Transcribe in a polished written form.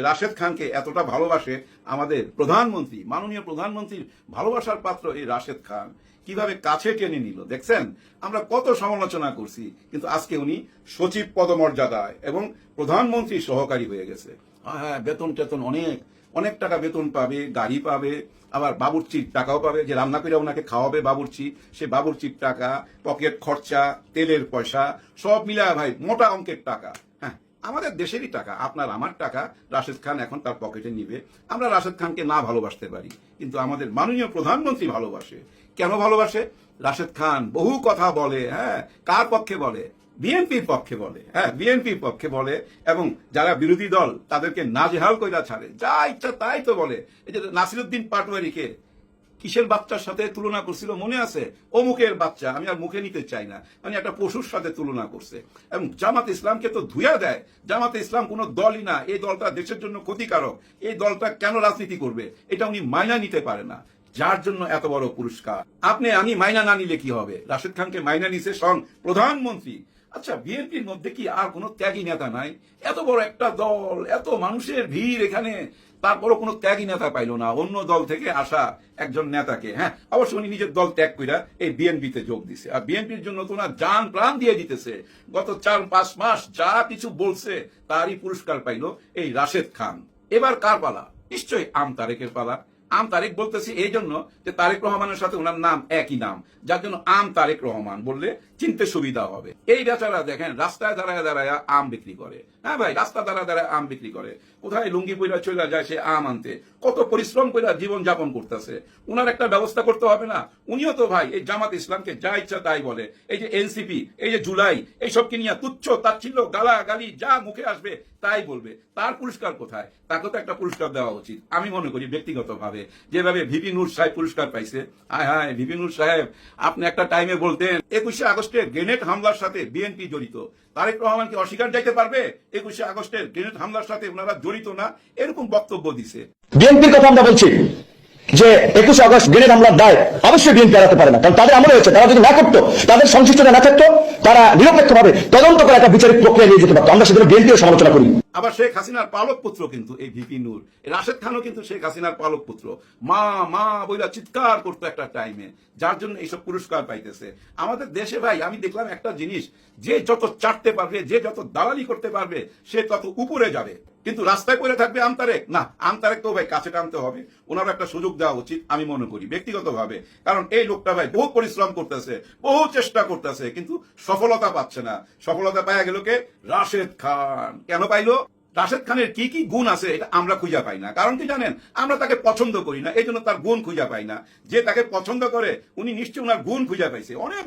রাশেদ খানকে এতটা ভালোবাসে আমাদের প্রধানমন্ত্রী, মাননীয় প্রধানমন্ত্রীর ভালোবাসার পাত্র এই রাশেদ খান কিভাবে কাছে টেনে নিল দেখছেন। আমরা কত সমালোচনা করছি, কিন্তু আজকে উনি সচিব পদমর্যাদায় এবং প্রধানমন্ত্রী সহকারী হয়ে গেছে। হ্যাঁ, বেতন টেতন অনেক অনেক টাকা বেতন পাবে, গাড়ি পাবে, আবার বাবুর্চির টাকাও পাবে, যে রান্না করে ওনাকে খাওয়াবে বাবুর্চি, সে বাবুর্চির টাকা, পকেট খরচা, তেলের পয়সা সব মিলায় ভাই মোটা অঙ্কের টাকা। হ্যাঁ, আমাদের দেশেরই টাকা, আপনার আমার টাকা রাশেদ খান এখন তার পকেটে নিবে। আমরা রাশেদ খানকে না ভালোবাসতে পারি, কিন্তু আমাদের মাননীয় প্রধানমন্ত্রী ভালোবাসে। কেন ভালোবাসে? রাশেদ খান বহু কথা বলে। হ্যাঁ, কার পক্ষে বলে? বিএনপির পক্ষে বলে। হ্যাঁ, বিএনপির পক্ষে বলে, এবং যারা বিরোধী দল তাদেরকে নাজেহাল কইরা ছাড়ে, যা ইচ্ছা তাই তো বলে। এই যে নাসিরুদ্দিন পাটোয়ারিকে কিসের বাচ্চার সাথে তুলনা করছিল মনে আছে? অমুকের বাচ্চা, আমি আর মুখে নিতে চাই না, মানে একটা পশুর সাথে তুলনা করছে। এবং জামাত ইসলামকে তো ধুয়া দেয়। জামাতে ইসলাম কোনো দলই না, এই দলটা দেশের জন্য ক্ষতিকারক, এই দলটা কেন রাজনীতি করবে এটা উনি মাইনা নিতে পারে না, যার জন্য এত বড় পুরস্কার। আপনি আমি মাইনা না নিলে কি হবে? রাশেদ খানকে মাইনা নিছে স্বয়ং প্রধানমন্ত্রী। আচ্ছা, বিএনপির মধ্যে কি আর কোনো ত্যাগী নেতা নাই? এত বড় একটা দল, এত মানুষের ভিড় এখানে, তারপরও কোনো ত্যাগী নেতা পাইল না অন্য দল থেকে আসা একজন নেতাকে। হ্যাঁ, অবশ্য উনি নিজের দল ত্যাগ কইরা এই বিএনপিতে যোগ দিছে, আর বিএনপির জন্য তো ওনার জান প্রাণ দিয়ে দিতেছে। গত 4-5 মাস যা কিছু বলছে তারই পুরস্কার পাইল এই রাশেদ খান। এবার কার পালা? নিশ্চয়ই আম তারেকের পালা। আম তারেক বলতেছি এই জন্য যে তারেক রহমানের সাথে ওনার নাম একই নাম, যার জন্য আম তারেক রহমান বললে চিনতে সুবিধা হবে। এই বেচারা দেখেন রাস্তায় দাঁড়ায় দাঁড়ায় আম বিক্রি করে। হ্যাঁ ভাই, রাস্তা দাঁড়ায় দাঁড়ায় আম বিক্রি করে। কোথায় লুঙ্গি পইরা চলে যায় সে আম আনতে, কত পরিশ্রম করে জীবন যাপন করতেছে। উনার একটা ব্যবস্থা করতে হবে না? উনিও তো ভাই এই জামাত ইসলামকে যা ইচ্ছা তাই বলে। এই যে এনসিপি, এই যে জুলাই, এইসবকে নিয়ে তুচ্ছ তাচ্ছিল্য গালাগালি যা মুখে আসবে তাই বলবে। তার পুরস্কার কোথায়? তাকে তো একটা পুরস্কার দেওয়া উচিত আমি মনে করি ব্যক্তিগতভাবে। যেভাবে ভিপি নুর সাহেব পুরস্কার পাইছে, হায় হায় ভিপি নুর সাহেব, আপনি একটা টাইমে বলতেন 21শে আগস্টের গ্রেনেড হামলার সাথে বিএনপি জড়িত। তারেক রহমান কি অস্বীকার যাইতে পারবে 21শে আগস্টের গ্রেনেড হামলার সাথে ওনারা জড়িত না? এরকম বক্তব্য দিছে। বিএনপির কথা আমরা বলছি যে 21শে আগস্ট গ্রেনেড হামলার দায় অবশ্যই বিএনপি এড়াতে পারে না, কারণ তাদের আমলে হয়েছে। তারা যদি না করতো, তাদের সংশ্লিষ্টতা না থাকতো, তারা নিরপেক্ষভাবে তদন্ত করে একটা বিচারিক প্রক্রিয়া নিয়ে যেতে পারতো। আমরা সেজন্য বিএনপিও সমালোচনা করি। আবার শেখ হাসিনার পালক পুত্র কিন্তু এই ভিপি নূর। রাশেদ খানও কিন্তু শেখ হাসিনার পালক পুত্র। মা মা বইলা চিৎকার করতো একটা টাইমে, যার জন্য এইসব পুরস্কার পাইতেছে। আমাদের দেশে ভাই আমি দেখলাম একটা জিনিস, যে যত চাটতে পারবে, যে যত দালালি করতে পারবে, সে তত উপরে যাবে। কিন্তু রাস্তায় পড়ে থাকবে আমতারেক না, আমতারেক তো ভাই কাছে টানতে হবে। ওনার একটা সুযোগ দেওয়া উচিত আমি মনে করি ব্যক্তিগতভাবে। কারণ এই লোকটা ভাই বহু পরিশ্রম করতেছে, বহু চেষ্টা করতেছে, কিন্তু সফলতা পাচ্ছে না। সফলতা পাওয়া গেল কে? রাশেদ খান। কেন পাইলো? রাশেদ খানের কি কি গুণ আছে এটা আমরা খুঁজে পাই না। কারণ কি জানেন? আমরা তাকে পছন্দ করি না, এই জন্য তার গুণ খুঁজে পাই না। যে তাকে পছন্দ করে উনি নিশ্চয়ই ওনার গুণ খুঁজে পাইছে। অনেক